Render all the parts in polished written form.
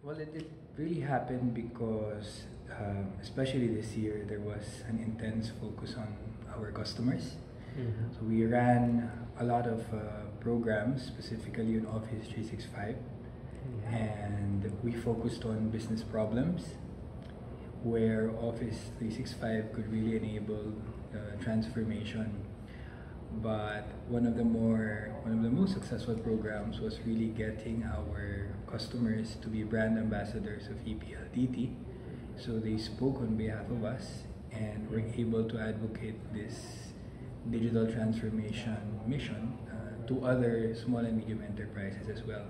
Well, it really happened because, especially this year, there was an intense focus on our customers. Mm-hmm. So we ran a lot of programs, specifically on Office 365, and we focused on business problems where Office 365 could really enable transformation. But one of the most successful programs was really getting our customers to be brand ambassadors of ePLDT. So they spoke on behalf of us and were able to advocate this digital transformation mission to other small and medium enterprises as well.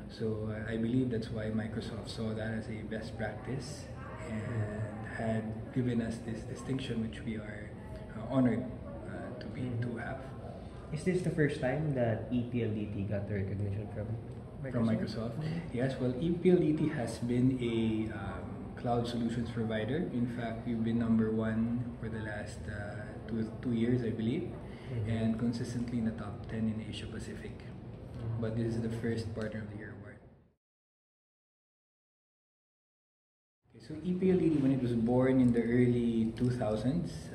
So I believe that's why Microsoft saw that as a best practice and had given us this distinction, which we are honored to have. Is this the first time that ePLDT got the recognition from Microsoft? From Microsoft? Yes, well, ePLDT has been a cloud solutions provider. In fact, we've been #1 for the last two years, I believe, and consistently in the top 10 in Asia Pacific. But this is the first Partner of the Year award. Okay, so ePLDT, when it was born in the early 2000s,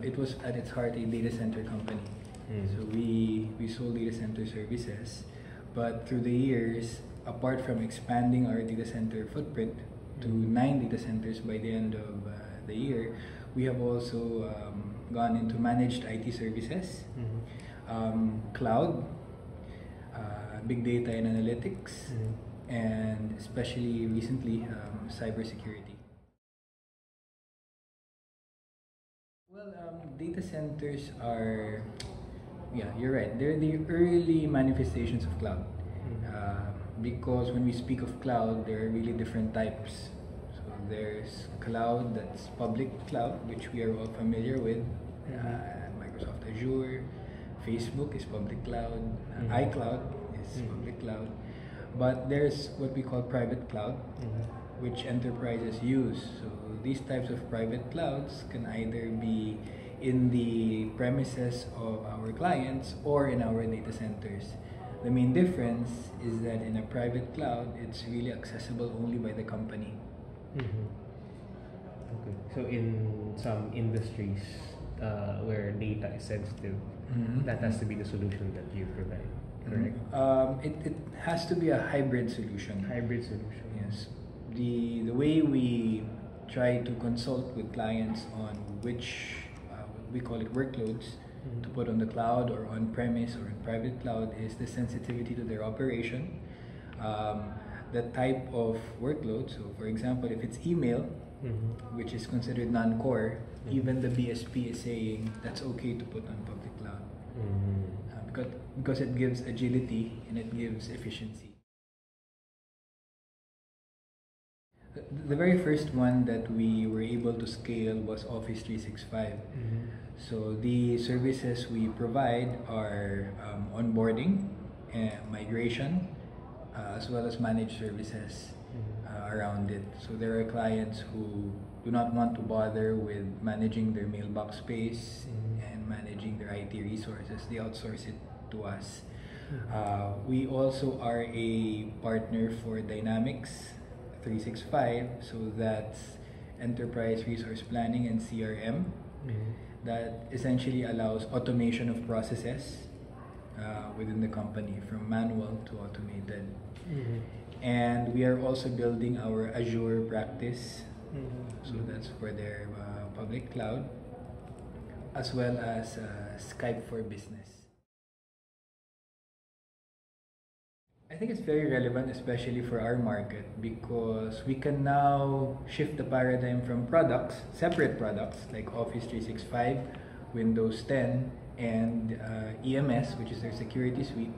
it was at its heart a data center company. So we sold data center services, but through the years, apart from expanding our data center footprint to 9 data centers by the end of the year, we have also gone into managed IT services, cloud, big data and analytics, and especially recently, cybersecurity. Well, data centers are, yeah, you're right. They're the early manifestations of cloud. Because when we speak of cloud, there are really different types. So there's cloud that's public cloud, which we are all familiar with. Microsoft Azure, Facebook is public cloud, iCloud is public cloud. But there's what we call private cloud, which enterprises use. So these types of private clouds can either be in the premises of our clients or in our data centers. The main difference is that in a private cloud, it's really accessible only by the company. Okay. So in some industries where data is sensitive, that has to be the solution that you provide, correct? It has to be a hybrid solution. Hybrid solution. Yes. The way we try to consult with clients on which we call it workloads to put on the cloud or on premise or in private cloud is the sensitivity to their operation, the type of workload. So for example, if it's email, which is considered non-core, even the BSP is saying that's okay to put on public cloud, because it gives agility and it gives efficiency. The very first one that we were able to scale was Office 365. So the services we provide are onboarding, migration, as well as managed services around it. So there are clients who do not want to bother with managing their mailbox space and managing their IT resources. They outsource it to us. We also are a partner for Dynamics 365, so that's enterprise resource planning and CRM. That essentially allows automation of processes within the company from manual to automated. And we are also building our Azure practice, so that's for their public cloud, as well as Skype for Business. I think it's very relevant, especially for our market, because we can now shift the paradigm from products, separate products like Office 365, Windows 10, and EMS, which is their security suite.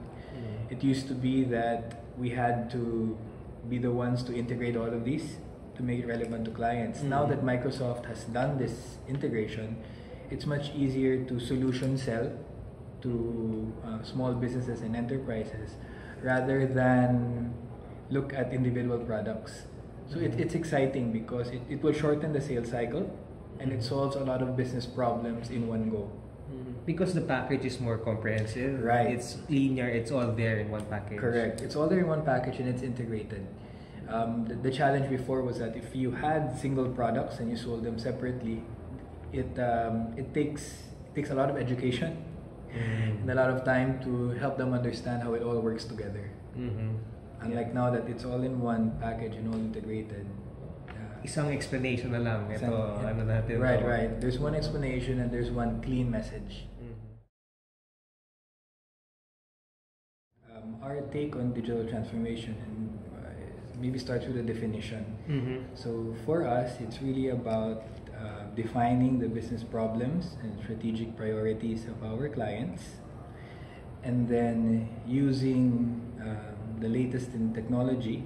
It used to be that we had to be the ones to integrate all of these to make it relevant to clients. Now that Microsoft has done this integration, it's much easier to solution sell to small businesses and enterprises, rather than look at individual products. So it's exciting because it will shorten the sales cycle and it solves a lot of business problems in one go. Because the package is more comprehensive. Right. It's linear, it's all there in one package. Correct. It's all there in one package and it's integrated. The challenge before was that if you had single products and you sold them separately, it takes a lot of education and a lot of time to help them understand how it all works together. Unlike now that it's all in one package and all integrated. Isang explanation na lang. Ito, ano natin. Right. There's one explanation and there's one clean message. Our take on digital transformation maybe starts with a definition. So for us, it's really about defining the business problems and strategic priorities of our clients, and then using the latest in technology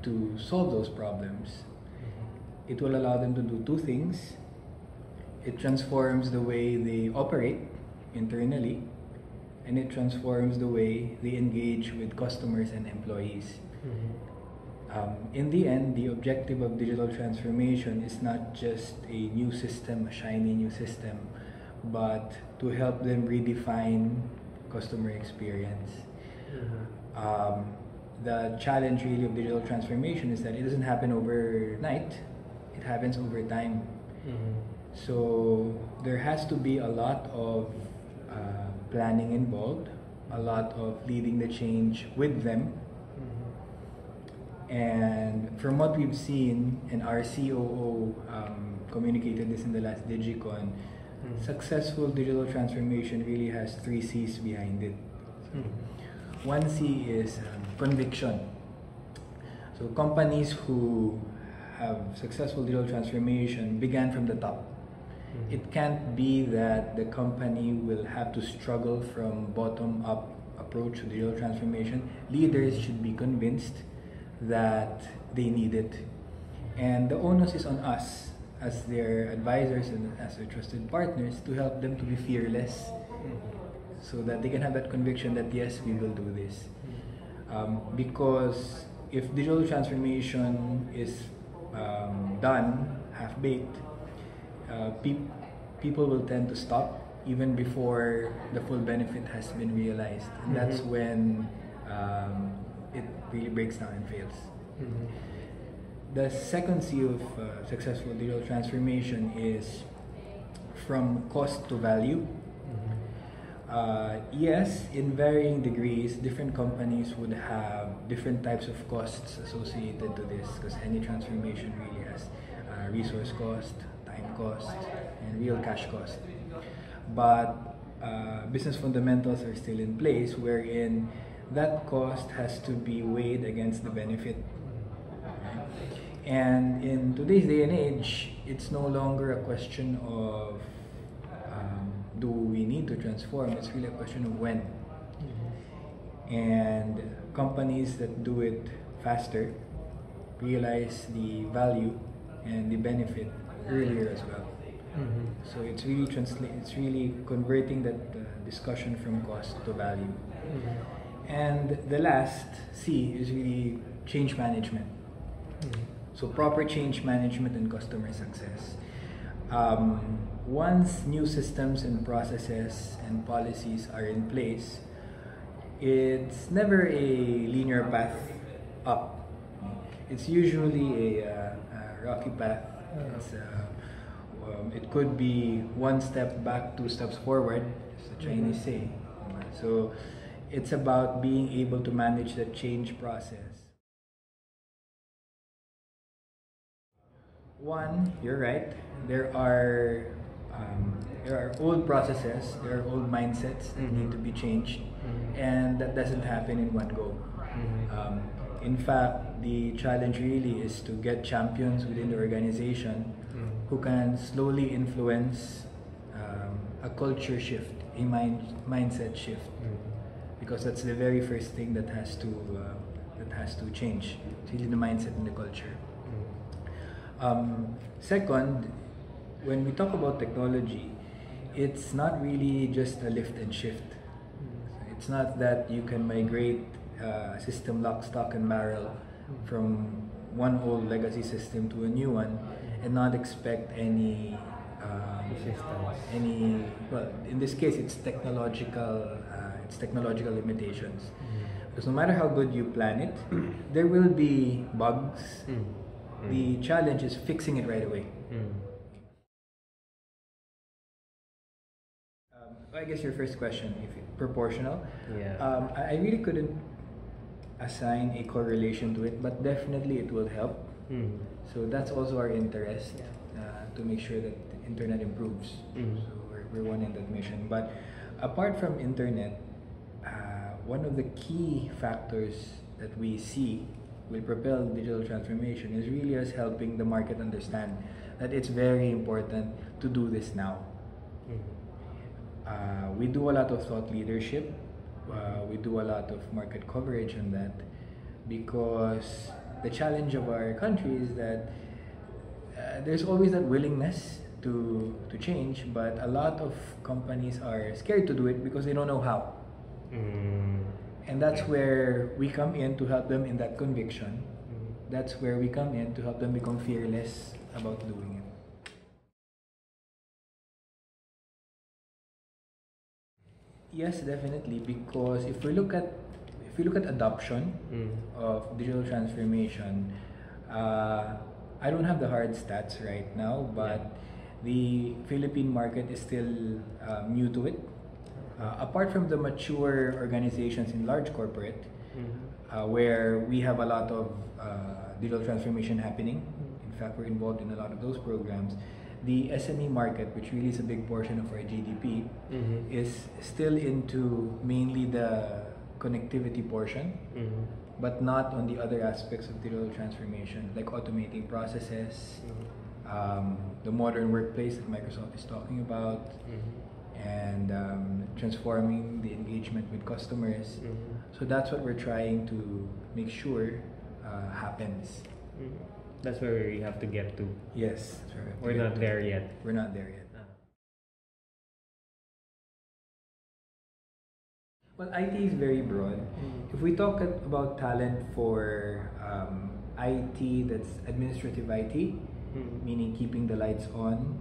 to solve those problems. It will allow them to do two things. It transforms the way they operate internally, and it transforms the way they engage with customers and employees. In the end, the objective of digital transformation is not just a new system, a shiny new system, but to help them redefine customer experience. The challenge really of digital transformation is that it doesn't happen overnight, it happens over time. So there has to be a lot of planning involved, a lot of leading the change with them. And from what we've seen, and our COO communicated this in the last DigiCon, successful digital transformation really has 3 C's behind it. One C is conviction. So companies who have successful digital transformation began from the top. It can't be that the company will have to struggle from bottom-up approach to digital transformation. Leaders should be convinced that they need it. And the onus is on us as their advisors and as their trusted partners to help them to be fearless so that they can have that conviction that yes, we will do this. Because if digital transformation is done half-baked, people will tend to stop even before the full benefit has been realized. And that's when it really breaks down and fails. The second C of successful digital transformation is from cost to value. Yes, in varying degrees, different companies would have different types of costs associated to this, because any transformation really has resource cost, time cost, and real cash cost. But business fundamentals are still in place wherein that cost has to be weighed against the benefit. And in today's day and age, it's no longer a question of do we need to transform, it's really a question of when. And companies that do it faster realize the value and the benefit earlier as well. So it's really converting that discussion from cost to value. And the last C is really change management. So proper change management and customer success. Once new systems and processes and policies are in place, it's never a linear path up. It's usually a rocky path. It could be one step back, 2 steps forward, as the Chinese say. So it's about being able to manage the change process. One, you're right. There are old processes, there are old mindsets that need to be changed, and that doesn't happen in one go. In fact, the challenge really is to get champions within the organization who can slowly influence a culture shift, a mindset shift, because that's the very first thing that has to change. It's really the mindset and the culture. Second, when we talk about technology, it's not really just a lift and shift. It's not that you can migrate a system lock, stock, and barrel from one old legacy system to a new one and not expect any well, in this case, it's technological limitations. Because no matter how good you plan it, there will be bugs. The challenge is fixing it right away. I guess your first question, if proportional. Yeah. I really couldn't assign a correlation to it, but definitely it will help. So that's also our interest, to make sure that the internet improves. So we're one in that mission. But apart from internet, one of the key factors that we see will propel digital transformation is really us helping the market understand that it's very important to do this now. We do a lot of thought leadership. We do a lot of market coverage on that, because the challenge of our country is that there's always that willingness to change, but a lot of companies are scared to do it because they don't know how. And that's where we come in to help them in that conviction. That's where we come in to help them become fearless about doing it. Yes, definitely, because if we look at adoption of digital transformation, I don't have the hard stats right now, but the Philippine market is still new to it. Apart from the mature organizations in large corporate, where we have a lot of digital transformation happening. In fact, we're involved in a lot of those programs. The SME market, which really is a big portion of our GDP, is still into mainly the connectivity portion, but not on the other aspects of digital transformation, like automating processes, the modern workplace that Microsoft is talking about, and transforming the engagement with customers. So that's what we're trying to make sure happens. That's where we have to get to. Yes, that's where we We're have not to there yet. We're not there yet. Well, IT is very broad. If we talk about talent for IT, that's administrative IT, meaning keeping the lights on,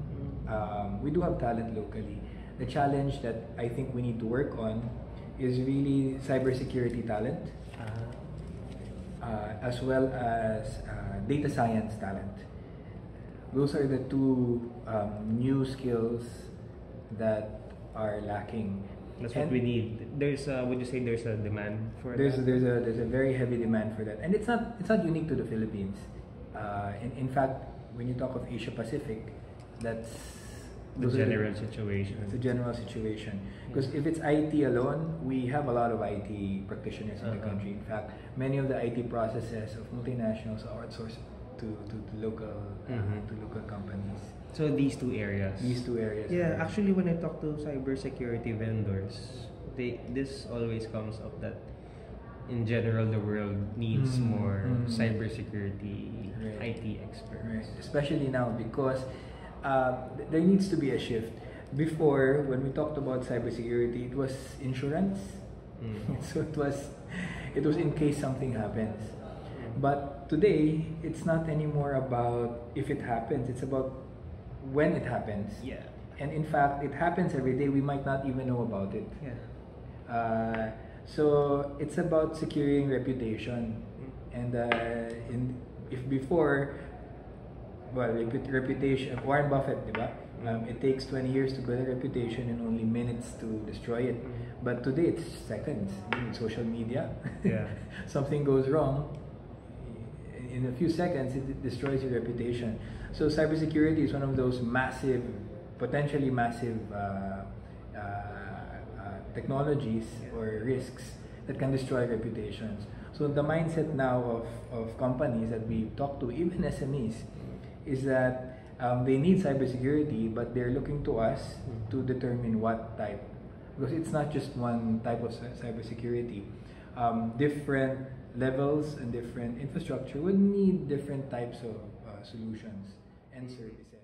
we do have talent locally. The challenge that I think we need to work on is really cybersecurity talent, as well as data science talent. Those are the two new skills that are lacking. That's what we need. There's would you say there's a demand for there's that? There's a very heavy demand for that, and it's not unique to the Philippines. In fact, when you talk of Asia Pacific, that's The general situation. It's a general situation. Because if it's IT alone, we have a lot of IT practitioners in the country. In fact, many of the IT processes of multinationals are outsourced to local companies. So these two areas. These two areas. Yeah, actually, when I talk to cybersecurity vendors, this always comes up that in general the world needs more cybersecurity IT experts. Right. Especially now, because there needs to be a shift. Before, when we talked about cybersecurity, it was insurance. So it was in case something happens. But today, it's not anymore about if it happens. It's about when it happens. Yeah. And in fact, it happens every day. We might not even know about it. Yeah. So it's about securing reputation. And if before, well, reputation, Warren Buffett, diba? It takes 20 years to build a reputation and only minutes to destroy it. But today it's seconds. In social media, something goes wrong, in a few seconds it destroys your reputation. So cybersecurity is one of those massive, potentially massive technologies or risks that can destroy reputations. So the mindset now of companies that we talk to, even SMEs, is that they need cybersecurity, but they're looking to us to determine what type. Because it's not just one type of cybersecurity. Different levels and different infrastructure would need different types of solutions and services.